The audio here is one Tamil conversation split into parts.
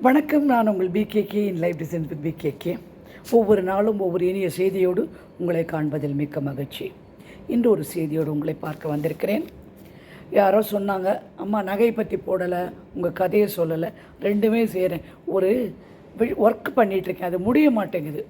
வணக்கம். நான் உங்கள் PKK in life designs with PKK. ஒவ்வொரு நாளும் ஒவ்வொரு இனிய செய்தியோடு உங்களை காண்பதில் மிக்க மகிழ்ச்சி. இன்று ஒரு செய்தியோடு உங்களை பார்க்க வந்திருக்கிறேன். யாரோ சொன்னாங்க, அம்மா நகை பற்றி போடலை, உங்கள் கதையை சொல்லலை, ரெண்டுமே செய்கிறேன். ஒரு ஒர்க் பண்ணிகிட்ருக்கேன், அது முடிய மாட்டேங்குது.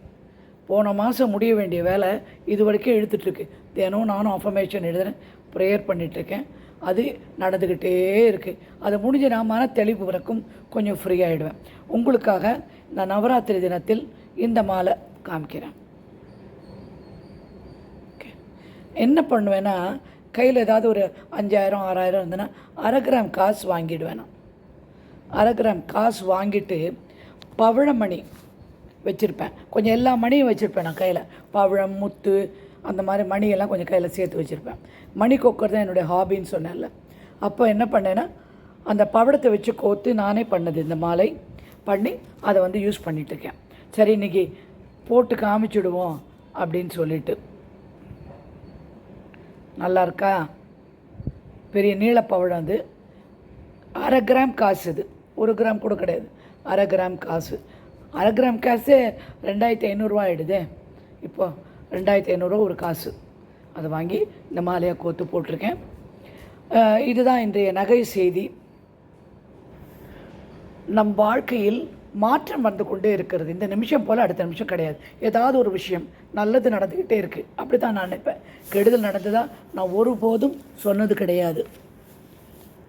போன மாதம் முடிய வேண்டிய வேலை இது வரைக்கும் எடுத்துகிட்ருக்கு. தினம் நானும் அஃபர்மேஷன் எழுதுகிறேன், ப்ரேயர் பண்ணிகிட்ருக்கேன். அது நடந்துக்கிட்டே இருக்குது. அது முடிஞ்ச நான் மன தெளிவு வரைக்கும் கொஞ்சம் ஃப்ரீ ஆகிடுவேன். உங்களுக்காக இந்த நவராத்திரி தினத்தில் இந்த மாலை காமிக்கிறேன். ஓகே, என்ன பண்ணுவேன்னா, கையில் ஏதாவது ஒரு 5000 6000 இருந்ததுன்னா 1/2 கிராம் காசு வாங்கிடுவேன். நான் 1/2 கிராம் காசு வாங்கிட்டு பவழமணி வச்சுருப்பேன். கொஞ்சம் எல்லா மணியும் வச்சுருப்பேன் நான் கையில். பவழம், முத்து, அந்த மாதிரி மணியெல்லாம் கொஞ்சம் கையில் சேர்த்து வச்சுருப்பேன். மணி கொக்கர் தான் என்னுடைய ஹாபின்னு சொன்னேன்ல. அப்போ என்ன பண்ணேன்னா, அந்த பவழத்தை வச்சு கோத்து நானே பண்ணது இந்த மாலை பண்ணி அதை யூஸ் பண்ணிகிட்ருக்கேன். சரி, இன்றைக்கி போட்டு காமிச்சுடுவோம் அப்படின்னு சொல்லிட்டு. நல்லா இருக்கா? பெரிய நீளப்பவழம். அது 1/2 கிராம் காசு. இது 1 கிராம் கூட கிடையாது, 1/2 கிராம் காசு. 1/2 கிராம் காசு 2500 ஆகிடுதே. இப்போ 2500 ஒரு காசு. அதை வாங்கி இந்த மாலையாக கோத்து போட்டிருக்கேன். இதுதான் இன்றைய நகை செய்தி. நம் வாழ்க்கையில் மாற்றம் வந்து கொண்டே இருக்கிறது. இந்த நிமிஷம் போல் அடுத்த நிமிஷம் கிடையாது. ஏதாவது ஒரு விஷயம் நல்லது நடந்துக்கிட்டே இருக்குது. அப்படி தான் நான் நினைப்பேன். கெடுதல் நடந்ததாக நான் ஒருபோதும் சொன்னது கிடையாது.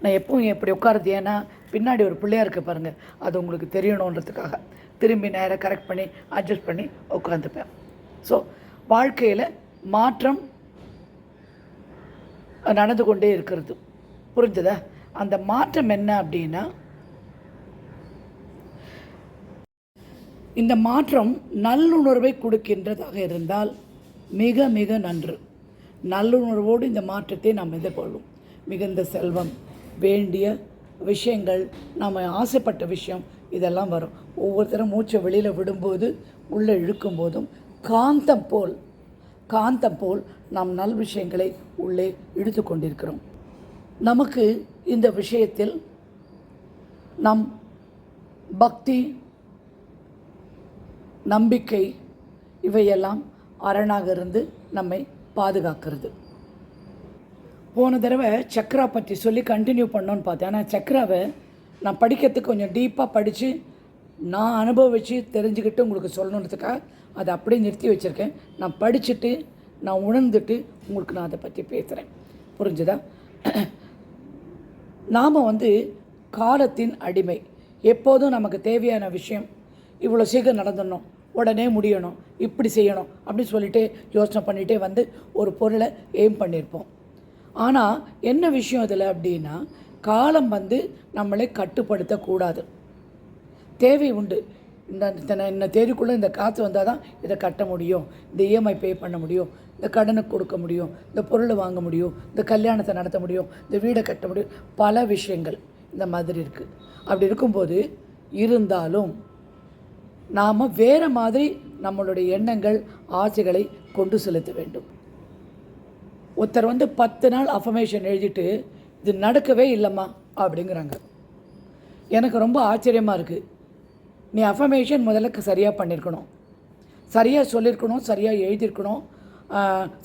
நான் எப்பவும் எப்படி உட்காருது, ஏன்னா பின்னாடி ஒரு பிள்ளையாக இருக்குது பாருங்கள், அது உங்களுக்கு தெரியணுன்றதுக்காக திரும்பி நேராக கரெக்ட் பண்ணி அட்ஜஸ்ட் பண்ணி உட்காந்துப்பேன். ஸோ வாழ்க்கையில் மாற்றம் நடந்து கொண்டே இருக்கிறது. புரிஞ்சுதா? அந்த மாற்றம் என்ன அப்படின்னா, இந்த மாற்றம் நல்லுணர்வை கொடுக்கின்றதாக இருந்தால் மிக மிக நன்று. நல்லுணர்வோடு இந்த மாற்றத்தை நாம் எதிர்கொள்ளும். மிகுந்த செல்வம், வேண்டிய விஷயங்கள், நாம் ஆசைப்பட்ட விஷயம், இதெல்லாம் வரும். ஒவ்வொருத்தரும் மூச்சை வெளியில் விடும்போது, உள்ளே இழுக்கும் போதும் காந்தம் போல் நாம் நல் விஷயங்களை உள்ளே இழுத்து கொண்டிருக்கிறோம். நமக்கு இந்த விஷயத்தில் நம் பக்தி, நம்பிக்கை, இவையெல்லாம் அரணாக இருந்து நம்மை பாதுகாக்கிறது. போன தடவை சக்ரா பற்றி சொல்லி கண்டினியூ பண்ணோன்னு பார்த்தேன். ஆனால் சக்ராவை நான் படிக்கிறதுக்கு கொஞ்சம் டீப்பாக படித்து நான் அனுபவித்து தெரிஞ்சுக்கிட்டு உங்களுக்கு சொல்லணுன்றதுக்காக அதை அப்படியே நிறுத்தி வச்சுருக்கேன். நான் படிச்சுட்டு நான் உணர்ந்துட்டு உங்களுக்கு நான் அதை பற்றி பேசுகிறேன். புரிஞ்சுதா? நாம் காலத்தின் அடிமை. எப்போதும் நமக்கு தேவையான விஷயம் இவ்வளோ சீக்கிரம் நடந்துடணும், உடனே முடியணும், இப்படி செய்யணும் அப்படின்னு சொல்லிட்டு யோசனை பண்ணிகிட்டே ஒரு பொருளை எய்ம் பண்ணியிருப்போம். ஆனால் என்ன விஷயம் இதில் அப்படின்னா, காலம் நம்மளை கட்டுப்படுத்தக்கூடாது. தேவை உண்டு. இந்த தேதிக்குள்ளே இந்த காசு வந்தால் தான் இதை கட்ட முடியும், இந்த இஎம்ஐ பே பண்ண முடியும், இந்த கடனுக்கு கொடுக்க முடியும், இந்த பொருளை வாங்க முடியும், இந்த கல்யாணத்தை நடத்த முடியும், இந்த வீடை கட்ட முடியும், பல விஷயங்கள் இந்த மாதிரி இருக்குது. அப்படி இருக்கும்போது இருந்தாலும் நாம் வேறு மாதிரி நம்மளுடைய எண்ணங்கள், ஆசைகளை கொண்டு செலுத்த வேண்டும். ஒருத்தர் 10 நாள் அஃபர்மேஷன் எழுதிட்டு இது நடக்கவே இல்லைம்மா அப்படிங்கிறாங்க. எனக்கு ரொம்ப ஆச்சரியமாக இருக்குது. நீ அஃபர்மேஷன் முதல்ல சரியாக பண்ணியிருக்கணும், சரியாக சொல்லியிருக்கணும், சரியாக எழுதியிருக்கணும்,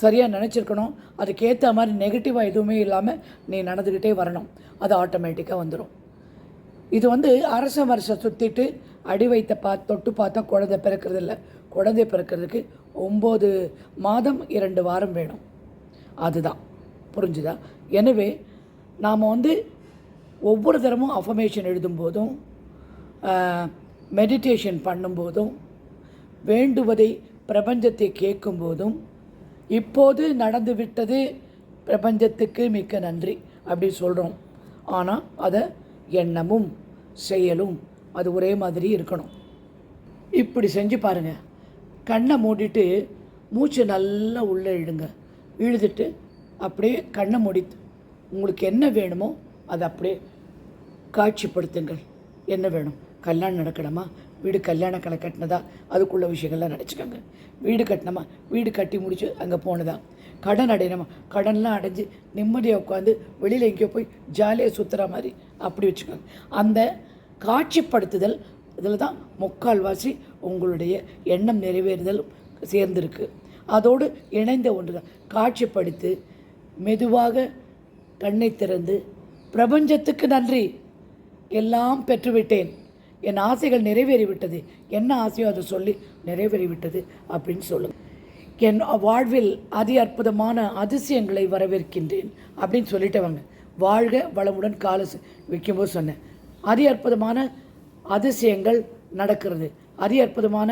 சரியாக நினச்சிருக்கணும். அதுக்கேற்ற மாதிரி நெகட்டிவாக எதுவுமே இல்லாமல் நீ நடந்துக்கிட்டே வரணும். அது ஆட்டோமேட்டிக்காக வந்துடும். இது அரச வருஷம் சுற்றிட்டு அடி வைத்த தொட்டு பார்த்தா குழந்தை பிறக்கிறது இல்லை. குழந்தை பிறக்கிறதுக்கு 9 மாதம் 2 வாரம் வேணும். அதுதான். புரிஞ்சுதா? எனவே நாம் ஒவ்வொரு தரமும் அஃபர்மேஷன் எழுதும்போதும், மெடிடேஷன் பண்ணும்போதும், வேண்டுவதை பிரபஞ்சத்தை கேட்கும்போதும், இப்போது நடந்து விட்டது பிரபஞ்சத்துக்கு மிக்க நன்றி அப்படி சொல்கிறோம். ஆனால் அதை எண்ணமும் செயலும் அது ஒரே மாதிரி இருக்கணும். இப்படி செஞ்சு பாருங்கள். கண்ணை மூடிட்டு மூச்சு நல்லா உள்ளே இழுங்க. இழுதுட்டு அப்படியே கண்ணை மூடி உங்களுக்கு என்ன வேணுமோ அதை அப்படியே காட்சிப்படுத்துங்கள். என்ன வேணும்? கல்யாணம் நடக்கணுமா? வீடு கல்யாண கலை கட்டினதா? அதுக்குள்ள விஷயங்கள்லாம் நினச்சிக்கோங்க. வீடு கட்டினமா? வீடு கட்டி முடிச்சு அங்கே போனதா? கடன் அடையணுமா? கடன்லாம் அடைஞ்சு நிம்மதியாக உட்காந்து வெளியில் எங்கேயோ போய் ஜாலியாக சுற்றுற மாதிரி அப்படி வச்சுக்கோங்க. அந்த காட்சிப்படுத்துதல் இதில் தான் முக்கால்வாசி உங்களுடைய எண்ணம் நிறைவேறுதல் சேர்ந்திருக்கு. அதோடு இணைந்த ஒன்று தான் காட்சிப்படுத்தி மெதுவாக கண்ணை திறந்து பிரபஞ்சத்துக்கு நன்றி, எல்லாம் பெற்றுவிட்டேன், என் ஆசைகள் நிறைவேறிவிட்டது, என்ன ஆசையோ அதை சொல்லி நிறைவேறிவிட்டது அப்படின்னு சொல்லுங்கள். என் வாழ்வில் அதி அற்புதமான அதிசயங்களை வரவேற்கின்றேன் அப்படின்னு சொல்லிட்டவங்க வாழ்க வளமுடன் காலை வைக்கும்போது சொன்னேன். அதி அற்புதமான அதிசயங்கள் நடக்கிறது, அதி அற்புதமான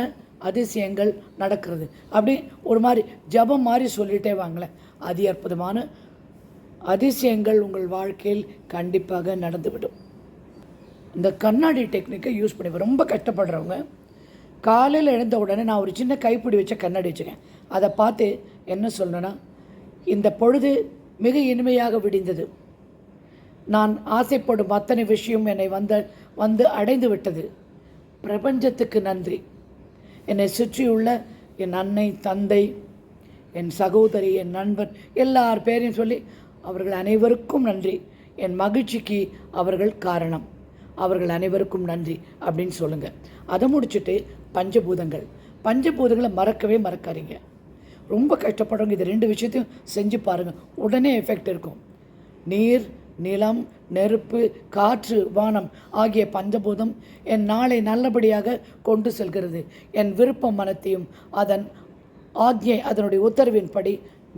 அதிசயங்கள் நடக்கிறது அப்படி ஒரு மாதிரி ஜபம் மாதிரி சொல்லிட்டே வாங்களேன். அதி அற்புதமான அதிசயங்கள் உங்கள் வாழ்க்கையில் கண்டிப்பாக நடந்துவிடும். இந்த கண்ணாடி டெக்னிக்கை யூஸ் பண்ணி ரொம்ப கஷ்டப்படுறவங்க காலையில் எழுந்த உடனே நான் ஒரு சின்ன கைப்பிடி வச்ச கண்ணாடி வச்சுருக்கேன். அதை பார்த்து என்ன சொல்லணுன்னா, இந்த பொழுது மிக இனிமையாக விடிந்தது, நான் ஆசைப்படும் அத்தனை விஷயம் என்னை வந்து அடைந்து விட்டது, பிரபஞ்சத்துக்கு நன்றி, என்னை சுற்றியுள்ள என் அன்னை தந்தை என் சகோதரி என் நண்பன் எல்லார் பேரையும் சொல்லி அவர்கள் அனைவருக்கும் நன்றி, என் மகிழ்ச்சிக்கு அவர்கள் காரணம், அவர்கள் அனைவருக்கும் நன்றி அப்படின்னு சொல்லுங்கள். அதை முடிச்சுட்டு பஞ்சபூதங்களை மறக்கவே மறக்காதீங்க. ரொம்ப கஷ்டப்படுறவங்க இது 2 விஷயத்தையும் செஞ்சு பாருங்கள், உடனே எஃபெக்ட் இருக்கும். நீர், நிலம், நெருப்பு, காற்று, வானம் ஆகிய பஞ்சபூதம் என் நாளை நல்லபடியாக கொண்டு செல்கிறது. என் விருப்பம் மனத்தையும் அதன் ஆக்ஞை அதனுடைய உத்தரவின்படி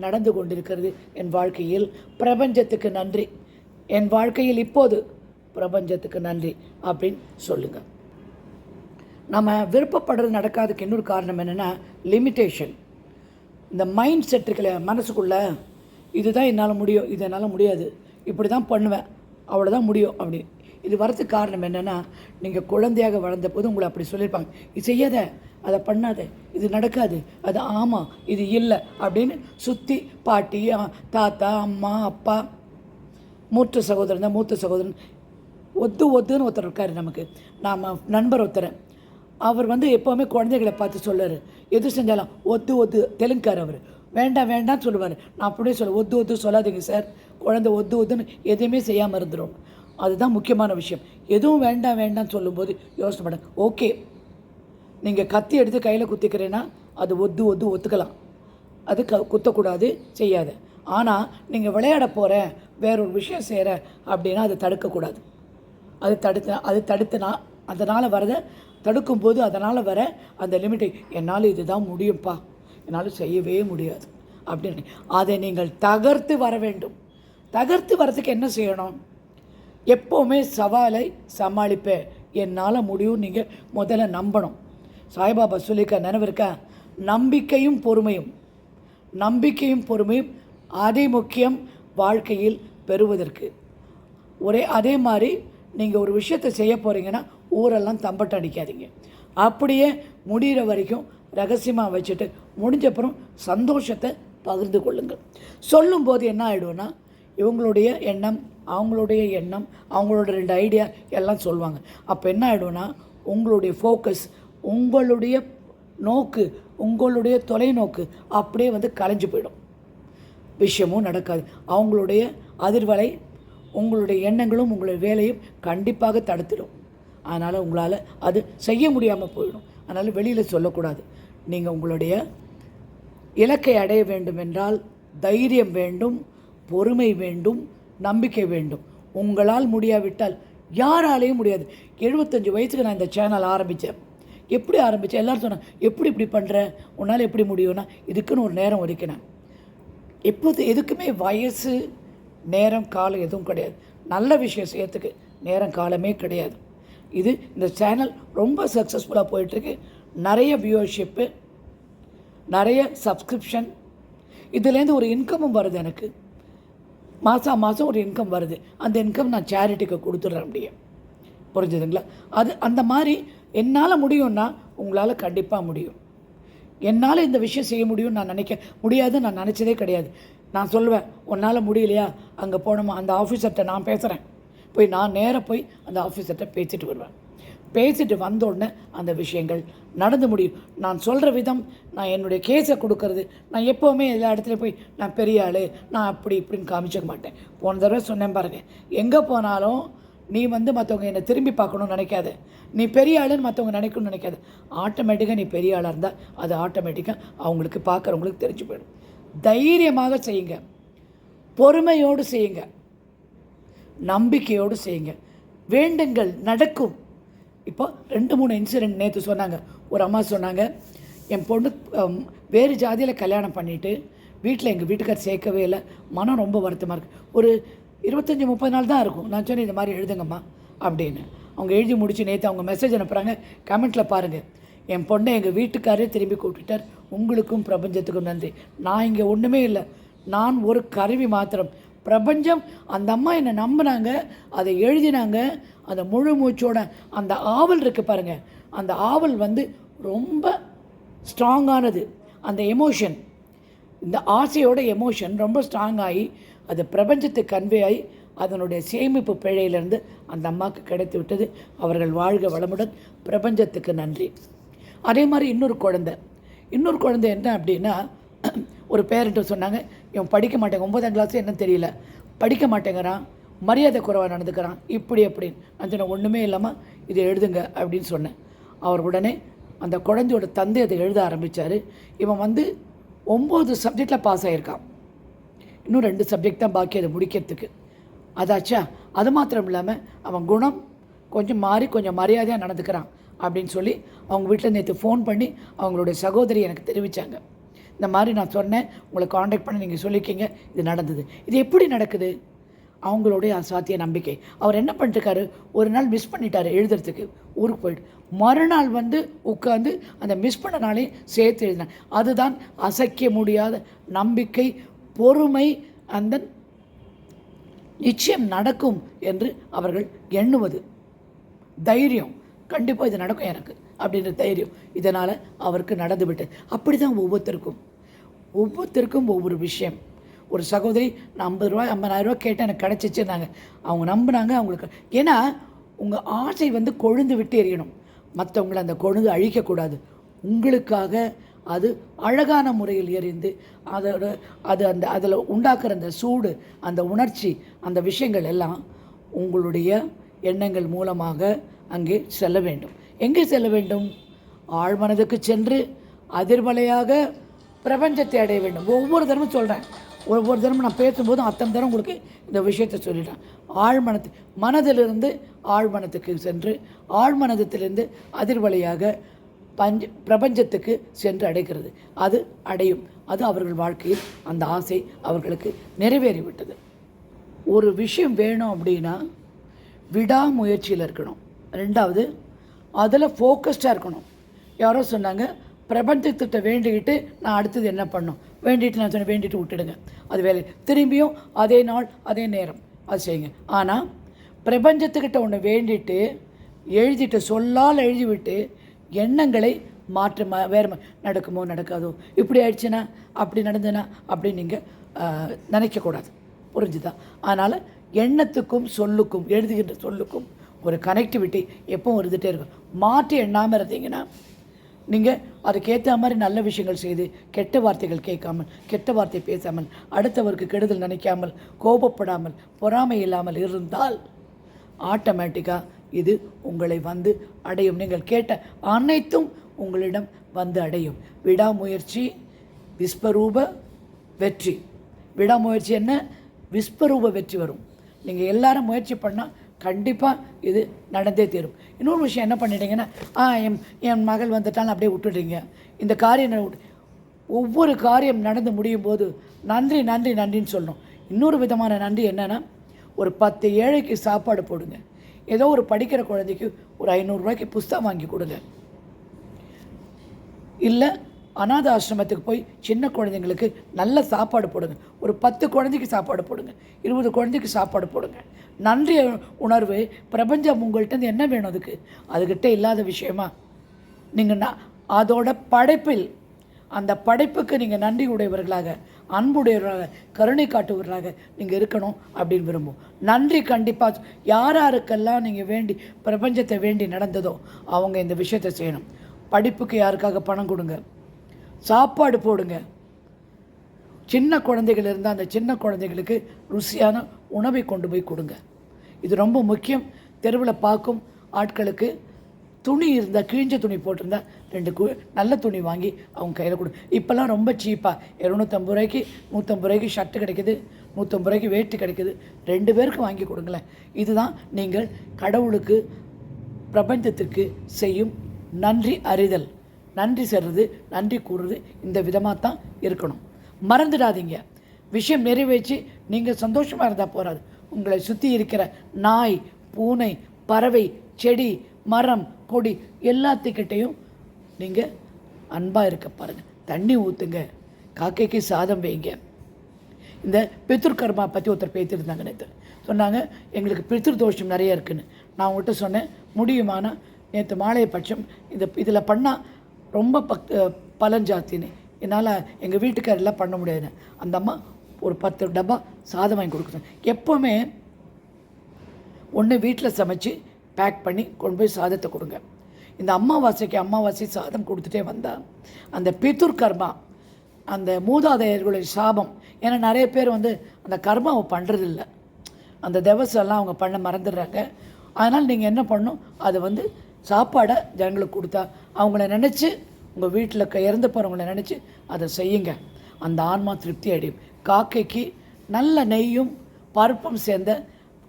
நடந்து கொண்டிருக்கிறது என் வாழ்க்கையில். பிரபஞ்சத்துக்கு நன்றி, என் வாழ்க்கையில் இப்போது பிரபஞ்சத்துக்கு நன்றி அப்படின்னு சொல்லுங்கள். நம்ம விருப்பப்படுறது நடக்காதுக்கு இன்னொரு காரணம் என்னென்னா லிமிட்டேஷன். இந்த மைண்ட் செட் இருக்கல மனசுக்குள்ளே, இதுதான் என்னால் முடியும், இது என்னால் முடியாது, இப்படி தான் பண்ணுவேன், அவ்வளோதான் முடியும் அப்படி. இது வரதுக்கு காரணம் என்னென்னா, நீங்கள் குழந்தையாக வளர்ந்த போது உங்களை அப்படி சொல்லியிருப்பாங்க, இது செய்யாத, அதை பண்ணாத, இது நடக்காது, அது ஆமாம், இது இல்லை அப்படின்னு சுற்றி பாட்டி, தாத்தா, அம்மா, அப்பா, மூத்த சகோதரன் ஒத்துன்னு ஒருத்தர் இருக்கார் நமக்கு. நாம் நண்பர் ஒருத்தர், அவர் எப்போவுமே குழந்தைகளை பார்த்து சொல்லுவார், எது செஞ்சாலும் ஒத்து தெலுங்கார் அவர், வேண்டாம் சொல்லுவார். நான் அப்படியே ஒத்து சொல்லாதீங்க சார், குழந்தை ஒத்துன்னு எதையுமே செய்யாமல் இருந்துடும், அதுதான் முக்கியமான விஷயம். எதுவும் வேண்டாம் சொல்லும்போது யோசனை பண்ண, ஓகே நீங்கள் கத்தி எடுத்து கையில் குத்திக்கிறேன்னா அது ஒத்துக்கலாம், அது குத்தக்கூடாது, செய்யாத. ஆனால் நீங்கள் விளையாட போகிறேன், வேறொரு விஷயம் செய்கிற அப்படின்னா அதை தடுக்கக்கூடாது. அதனால் வரதை தடுக்கும்போது அதனால் வர அந்த லிமிட்டை, என்னால் இதுதான் முடியும்ப்பா, என்னால் செய்யவே முடியாது அப்படின்னு அதை நீங்கள் தகர்த்து வர வேண்டும். தகர்த்து வரதுக்கு என்ன செய்யணும்? எப்போவுமே சவாலை சமாளிப்பேன், என்னால் முடியும் நீங்கள் முதல்ல நம்பணும். சாய்பாபா சொல்லியிருக்க நினைவிருக்கா, நம்பிக்கையும் பொறுமையும் அதே முக்கியம் வாழ்க்கையில் பெறுவதற்கு. அதே மாதிரி நீங்கள் ஒரு விஷயத்தை செய்ய போகிறீங்கன்னா ஊரெல்லாம் தம்பட்டம் அடிக்காதீங்க, அப்படியே முடிகிற வரைக்கும் ரகசியமாக வச்சுட்டு முடிஞ்சப்புறம் சந்தோஷத்தை பகிர்ந்து கொள்ளுங்கள். சொல்லும்போது என்ன ஆகிடும்னா, இவங்களுடைய எண்ணம் அவங்களோட 2 ஐடியா எல்லாம் சொல்லுவாங்க. அப்போ என்ன ஆகிடும்னா, உங்களுடைய ஃபோக்கஸ், உங்களுடைய நோக்கு, உங்களுடைய தொலைநோக்கு அப்படியே கலைஞ்சு போயிடும், விஷயமும் நடக்காது. அவங்களுடைய அதிர்வலை உங்களுடைய எண்ணங்களும் உங்களுடைய வேலையும் கண்டிப்பாக தடுத்துடும். அதனால் உங்களால் அது செய்ய முடியாமல் போயிடும். அதனால் வெளியில் சொல்லக்கூடாது. நீங்கள் உங்களுடைய இலக்கை அடைய வேண்டும் என்றால் தைரியம் வேண்டும், பொறுமை வேண்டும், நம்பிக்கை வேண்டும். உங்களால் முடியாவிட்டால் யாராலையும் முடியாது. 75 வயசுக்கு நான் இந்த சேனல் ஆரம்பித்தேன். எப்படி ஆரம்பித்தேன்? எல்லோரும் சொன்னேன், இப்படி பண்ணுறேன், உன்னால் எப்படி முடியும்னா, இதுக்குன்னு ஒரு நேரம் ஒதுக்கினேன். எதுக்குமே வயசு, நேரம், காலம் எதுவும் கிடையாது. நல்ல விஷயம் செய்யறதுக்கு நேரம் காலமே கிடையாது. இந்த சேனல் ரொம்ப சக்ஸஸ்ஃபுல்லாக போயிட்டுருக்கு. நிறைய வியூவர்ஷிப்பு, நிறைய சப்ஸ்கிரிப்ஷன், இதுலேருந்து ஒரு இன்கமும் வருது. எனக்கு மாதம் ஒரு இன்கம் வருது. அந்த இன்கம் நான் சேரிட்டிக்கு கொடுத்துட்றேன் முடியும். புரிஞ்சுதுங்களா? அந்த மாதிரி என்னால் முடியும்னா உங்களால் கண்டிப்பாக முடியும். என்னால் இந்த விஷயம் செய்ய முடியும்னு நான் முடியாதுன்னு நான் நினச்சதே கிடையாது. நான் சொல்லுவேன், உன்னால் முடியலையா, அங்கே போனோமா, அந்த ஆஃபீஸர்கிட்ட நான் பேசுகிறேன், நான் நேராக போய் அந்த ஆஃபீஸர்கிட்ட பேசிட்டு வருவேன். பேசிட்டு வந்த உடனே அந்த விஷயங்கள் நடந்து முடியும். நான் சொல்கிற விதம், நான் என்னுடைய கேஸை கொடுக்கறது, நான் எப்போவுமே எல்லா இடத்துலையும் போய் நான் பெரிய ஆள், நான் அப்படி இப்படின்னு காமிச்சிக்க மாட்டேன். போன தடவை சொன்னேன் பாருங்கள், எங்கே போனாலும் நீ வந்து மற்றவங்க என்னை திரும்பி பார்க்கணும்னு நினைக்காத, நீ பெரிய ஆளுன்னு மற்றவங்க நினைக்கணும்னு நினைக்காது. ஆட்டோமேட்டிக்காக நீ பெரிய ஆளாக இருந்தால் அது ஆட்டோமேட்டிக்காக அவங்களுக்கு பார்க்குறவங்களுக்கு தெரிஞ்சு போயிடும். தைரியமாக செய்யுங்க, பொறுமையோடு செய்யுங்க, நம்பிக்கையோடு செய்யுங்க. வேண்டுங்கள், நடக்கும். இப்போ 2-3 இன்சிடெண்ட் நேற்று சொன்னாங்க. ஒரு அம்மா சொன்னாங்க, என் பொண்ணு வேறு ஜாதியில் கல்யாணம் பண்ணிவிட்டு வீட்டில் எங்கள் வீட்டுக்கார் சேர்க்கவே இல்லை, மனம் ரொம்ப வருத்தமாக இருக்குது. ஒரு 25-30 நாள் தான் இருக்கும். நான் சொன்னேன், இந்த மாதிரி எழுதுங்கம்மா அப்படின்னு. அவங்க எழுதி முடித்து நேற்று அவங்க மெசேஜ் அனுப்புகிறாங்க. கமெண்ட்டில் பாருங்கள், என் பொண்ணை எங்கள் வீட்டுக்காரே திரும்பி கூப்பிட்டுட்டார், உங்களுக்கும் பிரபஞ்சத்துக்கும் நன்றி. நான் இங்கே ஒன்றுமே இல்லை, நான் ஒரு கருவி மாத்திரம். பிரபஞ்சம், அந்த அம்மா என்னை நம்பினாங்க, அதை எழுதினாங்க. அந்த முழு மூச்சோட அந்த ஆவல் இருக்குது பாருங்கள், அந்த ஆவல் வந்து ரொம்ப ஸ்ட்ராங்கானது. அந்த எமோஷன், இந்த ஆசையோட எமோஷன் ரொம்ப ஸ்ட்ராங்காகி அது பிரபஞ்சத்துக்கு கன்வே ஆகி அதனுடைய சேமிப்பு பிழையிலேருந்து அந்த அம்மாவுக்கு கிடைத்து விட்டது. அவர்கள் வாழ்க வளமுடன், பிரபஞ்சத்துக்கு நன்றி. அதே மாதிரி இன்னொரு குழந்தை என்ன அப்படின்னா, ஒரு பேரண்ட்டு சொன்னாங்க, இவன் படிக்க மாட்டேங்க, 9ஆம் கிளாஸ் என்ன தெரியல, படிக்க மாட்டேங்கிறான், மரியாதை குறைவாக நடந்துக்கிறான், இப்படி அப்படின்னு. நான் சொன்னேன், ஒன்றுமே இல்லாமல் இதை எழுதுங்க அப்படின்னு சொன்னேன். அவர் உடனே அந்த குழந்தையோட தந்தை அதை எழுத ஆரம்பித்தார். இவன் வந்து 9 சப்ஜெக்டில் பாஸ் ஆகியிருக்கான், இன்னும் 2 சப்ஜெக்ட் தான் பாக்கி அதை முடிக்கிறதுக்கு. அதாச்சா, அது மாத்திரம் இல்லாமல் அவன் குணம் கொஞ்சம் மாறி கொஞ்சம் மரியாதையாக நடந்துக்கிறான் அப்படின்னு சொல்லி அவங்க வீட்டில் நேற்று ஃபோன் பண்ணி அவங்களுடைய சகோதரி எனக்கு தெரிவித்தாங்க. இந்த மாதிரி நான் சொன்னேன், உங்களை காண்டாக்ட் பண்ணி நீங்கள் சொல்லியிருக்கீங்க, இது நடந்தது. இது எப்படி நடக்குது? அவங்களுடைய அசாத்திய நம்பிக்கை. அவர் என்ன பண்ணிட்டுருக்காரு, ஒரு நாள் மிஸ் பண்ணிட்டார் எழுதுறதுக்கு, ஊருக்கு போயிட்டு மறுநாள் வந்து உட்காந்து அந்த மிஸ் பண்ண நாளையும் சேர்த்து எழுதினார். அதுதான் அசைக்க முடியாத நம்பிக்கை, பொறுமை, அந்த நிச்சயம் நடக்கும் என்று அவர்கள் எண்ணுவது, தைரியம். கண்டிப்பாக இது நடக்கும் எனக்கு அப்படின்ற தைரியம் இதனால் அவருக்கு நடந்து விட்டது. அப்படி தான் ஒவ்வொருத்தருக்கும் ஒவ்வொரு விஷயம். ஒரு சகோதரி, நான் 50 ரூபாய் 50,000 ரூபா கேட்டேன், எனக்கு கிடச்சிச்சுன்னாங்க. அவங்க நம்பினாங்க. அவங்களுக்கு ஏன்னா உங்கள் ஆசை வந்து கொழுந்து விட்டு எறியணும், மற்றவங்களை அந்த கொழுந்து அழிக்கக்கூடாது. உங்களுக்காக அது அழகான முறையில் எரிந்து அதில் உண்டாக்குற அந்த சூடு, அந்த உணர்ச்சி, அந்த விஷயங்கள் எல்லாம் உங்களுடைய எண்ணங்கள் மூலமாக அங்கே செல்ல வேண்டும். எங்கே செல்ல வேண்டும்? ஆழ்மனதுக்கு சென்று அதிர்வலையாக பிரபஞ்சத்தை அடைய வேண்டும். ஒவ்வொரு தரமும் சொல்கிறேன், ஒவ்வொரு தரமும் நான் பேசும்போதும் அத்தனை தரம் உங்களுக்கு இந்த விஷயத்தை சொல்லிட்டேன். மனதிலிருந்து ஆழ்மனத்துக்கு சென்று ஆழ்மனத்திலிருந்து அதிர்வலையாக பிரபஞ்சத்துக்கு சென்று அடைகிறது. அது அடையும். அது அவர்கள் வாழ்க்கையில் அந்த ஆசை அவர்களுக்கு நிறைவேறிவிட்டது. ஒரு விஷயம் வேணும் அப்படின்னா விடாமுயற்சியில் இருக்கணும். 2வது அதில் ஃபோக்கஸ்டாக இருக்கணும். யாரோ சொன்னாங்க, பிரபஞ்சத்திட்ட வேண்டிக்கிட்டு நான் அடுத்தது என்ன பண்ணணும், வேண்டிட்டு நான் சொன்னேன், வேண்டிட்டு விட்டுடுங்க, அது வேலை. திரும்பியும் அதே நாள் அதே நேரம் அது செய்யுங்க. ஆனால் பிரபஞ்சத்துக்கிட்ட ஒன்று வேண்டிட்டு எழுதிட்டு சொல்லால் எழுதிவிட்டு எண்ணங்களை மாற்ற வேறு நடக்குமோ நடக்காதோ, இப்படி ஆயிடுச்சுன்னா அப்படி நடந்துன்னா அப்படின்னு நீங்கள் நினைக்கக்கூடாது. புரிஞ்சுதான்? அதனால் எண்ணத்துக்கும் சொல்லுக்கும், எழுதுகின்ற சொல்லுக்கும் ஒரு கனெக்டிவிட்டி எப்பவும் இருந்துகிட்டே இருக்கும். மாற்றி எண்ணாமல் இருந்தீங்கன்னா நீங்கள் அதுக்கேற்ற மாதிரி நல்ல விஷயங்கள் செய்து கெட்ட வார்த்தைகள் கேட்காமல், கெட்ட வார்த்தை பேசாமல், அடுத்தவருக்கு கெடுதல் நினைக்காமல், கோபப்படாமல், பொறாமை இல்லாமல் இருந்தால் ஆட்டோமேட்டிக்காக இது உங்களை வந்து அடையும். நீங்கள் கேட்ட அனைத்தும் உங்களிடம் வந்து அடையும். விடாமுயற்சி விஸ்வரூப வெற்றி. விடாமுயற்சி என்ன? விஸ்வரூப வெற்றி வரும். நீங்கள் எல்லாரும் முயற்சி பண்ணால் கண்டிப்பாக இது நடந்தே தீரும். இன்னொரு விஷயம் என்ன பண்ணிட்டீங்கன்னா, என் மகள் வந்துட்டாலும் அப்படியே விட்டுடுறீங்க. இந்த காரியம் ஒவ்வொரு காரியம் நடந்து முடியும் போது நன்றி நன்றி நன்றின்னு சொல்லணும். இன்னொரு விதமான நன்றி என்னென்னா, ஒரு 10 ஏழைக்கு சாப்பாடு போடுங்க. ஏதோ ஒரு படிக்கிற குழந்தைக்கு ஒரு 500 ரூபாய்க்கு புஸ்தகம் வாங்கி கொடுங்க. இல்லை அநாத ஆசிரமத்துக்கு போய் சின்ன குழந்தைங்களுக்கு நல்ல சாப்பாடு போடுங்க. ஒரு 10 குழந்தைக்கு சாப்பாடு போடுங்க, 20 குழந்தைக்கு சாப்பாடு போடுங்க. நன்றி உணர்வு. பிரபஞ்சம் உங்கள்கிட்ட என்ன வேணும்? அதுக்கிட்ட இல்லாத விஷயமா? நீங்கள் அதோட படைப்பில், அந்த படைப்புக்கு நீங்கள் நன்றி உடையவர்களாக, அன்புடையவர்களாக, கருணை காட்டுவர்களாக நீங்கள் இருக்கணும் அப்படின்னு விரும்பும். நன்றி கண்டிப்பாக. யாருக்கெல்லாம் நீங்கள் வேண்டி பிரபஞ்சத்தை வேண்டி நடந்ததோ அவங்க இந்த விஷயத்தை செய்யணும். படிப்புக்கு யாருக்காக பணம் கொடுங்க, சாப்பாடு போடுங்க. சின்ன குழந்தைகள் இருந்தால் அந்த சின்ன குழந்தைகளுக்கு ருசியான உணவை கொண்டு போய் கொடுங்க. இது ரொம்ப முக்கியம். தெருவில் பார்க்கும் ஆட்களுக்கு துணி இருந்தால், கிழிஞ்ச துணி போட்டிருந்தா 2 நல்ல துணி வாங்கி அவங்க கையில் கொடு. இப்போல்லாம் ரொம்ப சீப்பாக 250 ரூபாய்க்கு 150 ரூபாய்க்கு ஷர்ட்டு கிடைக்குது, 150 ரூபாய்க்கு வேட்டி கிடைக்குது. 2 பேருக்கு வாங்கி கொடுங்களேன். இதுதான் நீங்கள் கடவுளுக்கு, பிரபஞ்சத்திற்கு செய்யும் நன்றி அறிதல். நன்றி செய்கிறது, நன்றி கூறுறது இந்த விதமாக தான் இருக்கணும். மறந்துடாதீங்க. விஷயம் நிறைவேற்றி நீங்கள் சந்தோஷமாக இருந்தால் போகாது. உங்களை சுற்றி இருக்கிற நாய், பூனை, பறவை, செடி, மரம், கொடி எல்லாத்துக்கிட்டையும் நீங்கள் அன்பாக இருக்க பாருங்கள். தண்ணி ஊற்றுங்க, காக்கைக்கு சாதம் வைங்க. இந்த பித்ருக்கர்மா பற்றி ஒருத்தர் பேசியிருந்தாங்க நேற்று. சொன்னாங்க எங்களுக்கு பித்ரு தோஷம் நிறைய இருக்குதுன்னு. நான் உங்கள்கிட்ட சொன்னேன், முடியுமானா நேற்று மாலை பட்சம் இதில் பண்ணால் ரொம்ப பலன் ஜாஸ்தின்னு. என்னால் எங்கள் வீட்டுக்காரெல்லாம் பண்ண முடியாதுன்னு அந்த அம்மா ஒரு 10 டப்பா சாதம் வாங்கி கொடுக்குறேன். எப்போவுமே ஒன்று வீட்டில் சமைச்சு பேக் பண்ணி கொண்டு போய் சாதத்தை கொடுங்க. இந்த அமாவாசை சாதம் கொடுத்துட்டே வந்தால் அந்த பித்ரு கர்மா, அந்த மூதாதையர்களுடைய சாபம். ஏன்னா நிறைய பேர் அந்த கர்மாவை பண்ணுறதில்ல, அந்த திவசம்லாம் அவங்க பண்ண மறந்துடுறாங்க. அதனால் நீங்கள் என்ன பண்ணணும், அதை சாப்பாடை ஜனங்களுக்கு கொடுத்தா அவங்கள நினச்சி, உங்கள் வீட்டில் இறந்து போகிறவங்கள நினச்சி அதை செய்யுங்க. அந்த ஆன்மா திருப்தி அடையும். காக்கைக்கு நல்ல நெய்யும் பருப்பும் சேர்ந்த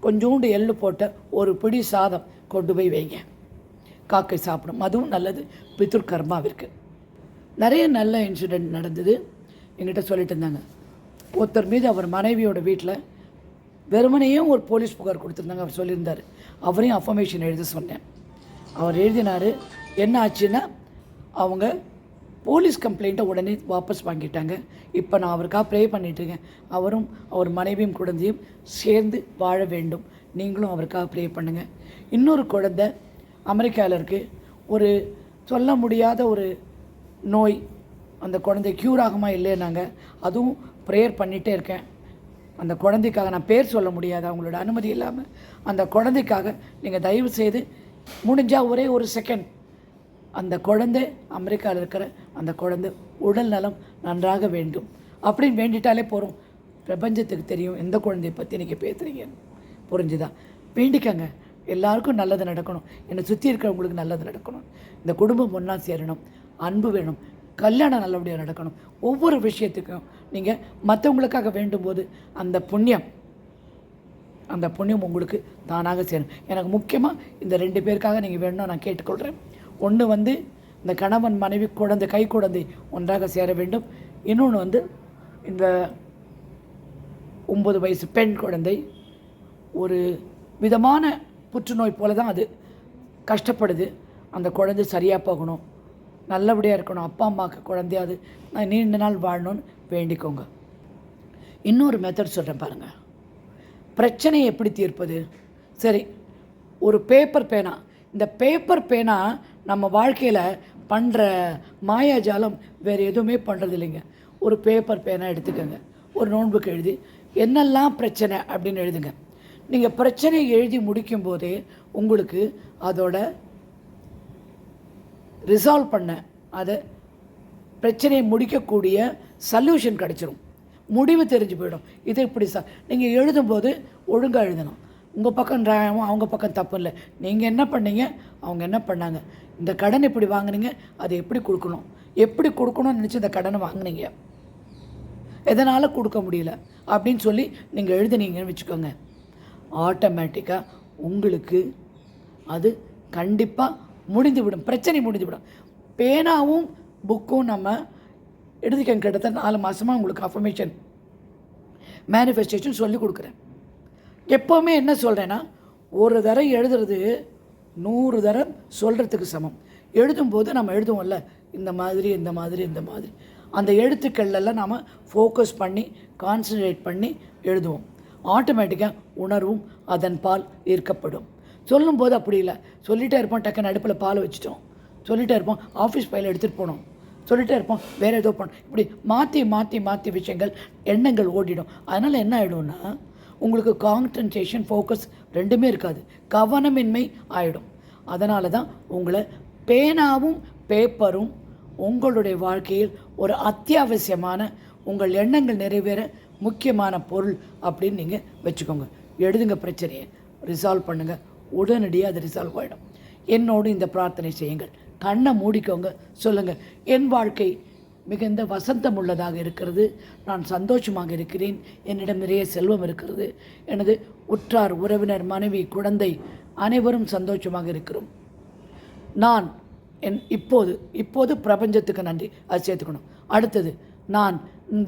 கொஞ்சோண்டு எள்ளு போட்ட ஒரு பிடி சாதம் கொண்டு போய் வைங்க. காக்கை சாப்பிடும், அதுவும் நல்லது பித்ரு கர்மாவிற்கு. நிறைய நல்ல இன்சிடெண்ட் நடந்தது. எங்கிட்ட சொல்லிட்டு இருந்தாங்க, ஒருத்தர் மீது அவர் மனைவியோட வீட்டில் வெறுமனையும் ஒரு போலீஸ் புகார் கொடுத்துருந்தாங்க. அவர் சொல்லியிருந்தார். அவரையும் அஃபர்மேஷன் எழுத சொன்னேன். அவர் எழுதினார். என்ன ஆச்சுன்னா, அவங்க போலீஸ் கம்ப்ளைண்ட்டை உடனே வாபஸ் வாங்கிட்டாங்க. இப்போ நான் அவருக்காக ப்ரே பண்ணிட்டுருக்கேன். அவரும் அவர் மனைவியும் குழந்தையும் சேர்ந்து வாழ வேண்டும். நீங்களும் அவருக்காக ப்ரே பண்ணுங்கள். இன்னொரு குழந்தை அமெரிக்காவில் இருக்குது. ஒரு சொல்ல முடியாத ஒரு நோய். அந்த குழந்தை க்யூர் ஆகுமா இல்லைன்னாங்க. அதுவும் ப்ரேயர் பண்ணிகிட்டே இருக்கேன். அந்த குழந்தைக்காக நான் பேர் சொல்ல முடியாது அவங்களோட அனுமதி இல்லாமல். அந்த குழந்தைக்காக நீங்கள் தயவு செய்து முடிஞ்சால் ஒரே ஒரு செகண்ட், அந்த குழந்தை அமெரிக்காவில் இருக்கிற அந்த குழந்தை உடல் நலம் நன்றாக வேண்டும் அப்படின்னு வேண்டிட்டாலே போகிறோம். பிரபஞ்சத்துக்கு தெரியும் எந்த குழந்தையை பற்றி நீங்கள் பேசுகிறீங்க. புரிஞ்சுதா? வேண்டிக்கங்க. எல்லாருக்கும் நல்லது நடக்கணும். என்னை சுற்றி இருக்கிறவங்களுக்கு நல்லது நடக்கணும். இந்த குடும்பம் ஒன்றா சேரணும். அன்பு வேணும். கல்யாணம் நல்லபடியாக நடக்கணும். ஒவ்வொரு விஷயத்துக்கும் நீங்கள் மற்றவங்களுக்காக வேண்டும்போது அந்த புண்ணியம் உங்களுக்கு தானாக சேரும். எனக்கு முக்கியமாக இந்த 2 பேருக்காக நீங்கள் வேணும்னு நான் கேட்டுக்கொள்கிறேன். ஒன்று இந்த கணவன் மனைவி குழந்தை, கை குழந்தை ஒன்றாக சேர வேண்டும். இன்னொன்று இந்த 9 வயசு பெண் குழந்தை ஒரு விதமான புற்றுநோய் போல தான் அது கஷ்டப்படுது. அந்த குழந்தை சரியாக போகணும், நல்லபடியாக இருக்கணும். அப்பா அம்மாவுக்கு குழந்தையாது நீண்ட நாள் வாழணும்னு வேண்டிக்கோங்க. இன்னொரு மெத்தட் சொல்கிறேன் பாருங்கள். பிரச்சனையை எப்படி தீர்ப்பது? சரி, ஒரு பேப்பர் பேனா. இந்த பேப்பர் பேனா நம்ம வாழ்க்கையில் பண்ணுற மாயாஜாலம் வேறு எதுவுமே பண்ணுறது இல்லைங்க. ஒரு பேப்பர் பேனா எடுத்துக்கோங்க. ஒரு நோட்புக் எழுதி என்னெல்லாம் பிரச்சனை அப்படின்னு எழுதுங்க. நீங்கள் பிரச்சனையை எழுதி முடிக்கும் போதே உங்களுக்கு அதோட ரிசால்வ் பண்ண, அதை பிரச்சனையை முடிக்கக்கூடிய சொல்யூஷன் கிடச்சிரும். முடிவு தெரிஞ்சு போயிடும். இது இப்படி நீங்கள் எழுதும்போது ஒழுங்காக எழுதணும். உங்கள் பக்கம் நியாயமும் அவங்க பக்கம் தப்பு இல்லை. நீங்கள் என்ன பண்ணீங்க, அவங்க என்ன பண்ணாங்க, இந்த கடன் எப்படி வாங்கினீங்க, அதை எப்படி கொடுக்கணும்னு நினச்சி இந்த கடனை வாங்கினீங்க, எதனால் கொடுக்க முடியல அப்படின்னு சொல்லி நீங்கள் எழுதுனீங்கன்னு வச்சுக்கோங்க. ஆட்டோமேட்டிக்காக உங்களுக்கு அது கண்டிப்பாக முடிந்துவிடும். பிரச்சனை முடிந்துவிடும். பேனாவும் புக்கும் நம்ம எடுத்துக்கங்க. கிட்டத்தட்ட 4 மாதமாக உங்களுக்கு அஃபர்மேஷன் மேனிஃபெஸ்டேஷன் சொல்லி கொடுக்குறேன். எப்போவுமே என்ன சொல்கிறேன்னா, ஒரு தரம் எழுதுறது 100 தரம் சொல்கிறதுக்கு சமம். எழுதும்போது நம்ம எழுதுவோம்ல, இந்த மாதிரி அந்த எழுத்துக்கள்லாம் நாம் ஃபோக்கஸ் பண்ணி கான்சன்ட்ரேட் பண்ணி எழுதுவோம். ஆட்டோமேட்டிக்காக உணர்வும் அதன் பால் ஈர்க்கப்படும். சொல்லும்போது அப்படி இல்லை. சொல்லிகிட்டே இருப்போம், டக்குன்னு அடுப்பில் பால் வச்சுட்டோம், சொல்லிகிட்டே இருப்போம், ஆஃபீஸ் ஃபைல் எடுத்துகிட்டு போனோம், சொல்லிகிட்டே இருப்போம், வேறு ஏதோ பண்ணோம். இப்படி மாற்றி விஷயங்கள், எண்ணங்கள் ஓடிடும். அதனால் என்ன ஆகிடும்னா, உங்களுக்கு கான்சன்ட்ரேஷன், ஃபோக்கஸ் ரெண்டுமே இருக்காது. கவனமின்மை ஆகிடும். அதனால தான் உங்களை பேனாவும் பேப்பரும் உங்களுடைய வாழ்க்கையில் ஒரு அத்தியாவசியமான, உங்கள் எண்ணங்கள் நிறைவேற முக்கியமான பொருள் அப்படின்னு நீங்கள் வச்சுக்கோங்க. எழுதுங்க பிரச்சனையை. ரிசால்வ் பண்ணுங்கள். உடனடியாக அது ரிசால்வ் ஆகிடும். என்னோடு இந்த பிரார்த்தனை செய்யுங்கள். கண்ணை மூடிக்கோங்க. சொல்லுங்கள், என் வாழ்க்கை மிகுந்த வசந்தம் உள்ளதாக இருக்கிறது. நான் சந்தோஷமாக இருக்கிறேன். என்னிடம் நிறைய செல்வம் இருக்கிறது. எனது உற்றார், உறவினர், மனைவி, குழந்தை அனைவரும் சந்தோஷமாக இருக்கிறோம். நான் இப்போது பிரபஞ்சத்துக்கு நன்றி. அது சேர்த்துக்கணும். அடுத்தது, நான்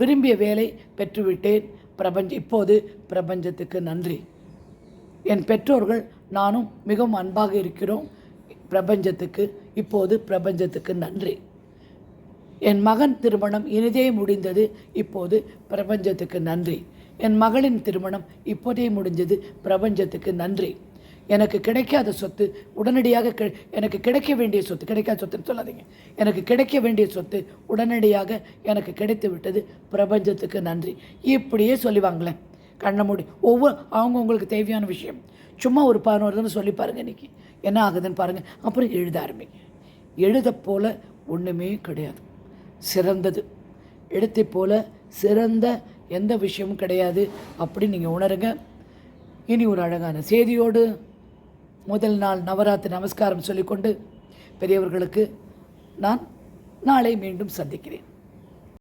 விரும்பிய வேலை பெற்றுவிட்டேன். இப்போது பிரபஞ்சத்துக்கு நன்றி. என் பெற்றோர்கள் நானும் மிகவும் அன்பாக இருக்கிறோம். இப்போது பிரபஞ்சத்துக்கு நன்றி. என் மகன் திருமணம் இனிதே முடிந்தது. இப்போது பிரபஞ்சத்துக்கு நன்றி. என் மகளின் திருமணம் இப்போதே முடிஞ்சது. பிரபஞ்சத்துக்கு நன்றி. எனக்கு கிடைக்காத சொத்து உடனடியாக எனக்கு கிடைக்க வேண்டிய சொத்து, கிடைக்காத சொத்துன்னு சொல்லாதீங்க, எனக்கு கிடைக்க வேண்டிய சொத்து உடனடியாக எனக்கு கிடைத்து விட்டது. பிரபஞ்சத்துக்கு நன்றி. இப்படியே சொல்லிவாங்களேன். கண்ணை மூடி அவங்கவுங்களுக்கு தேவையான விஷயம் சும்மா ஒரு 11 தினம் சொல்லி பாருங்கள். இன்றைக்கி என்ன ஆகுதுன்னு பாருங்கள். அப்புறம் எழுத ஆரம்பிங்க. எழுத போல் ஒன்றுமே கிடையாது. சிறந்தது எழுத்தை போல சிறந்த எந்த விஷயமும் கிடையாது. அப்படி நீங்கள் உணருங்க. இனி ஒரு அழகான செய்தியோடு முதல் நாள் நவராத்திரி நமஸ்காரம் சொல்லிக்கொண்டு பெரியவர்களுக்கு நான் நாளை மீண்டும் சந்திக்கிறேன்.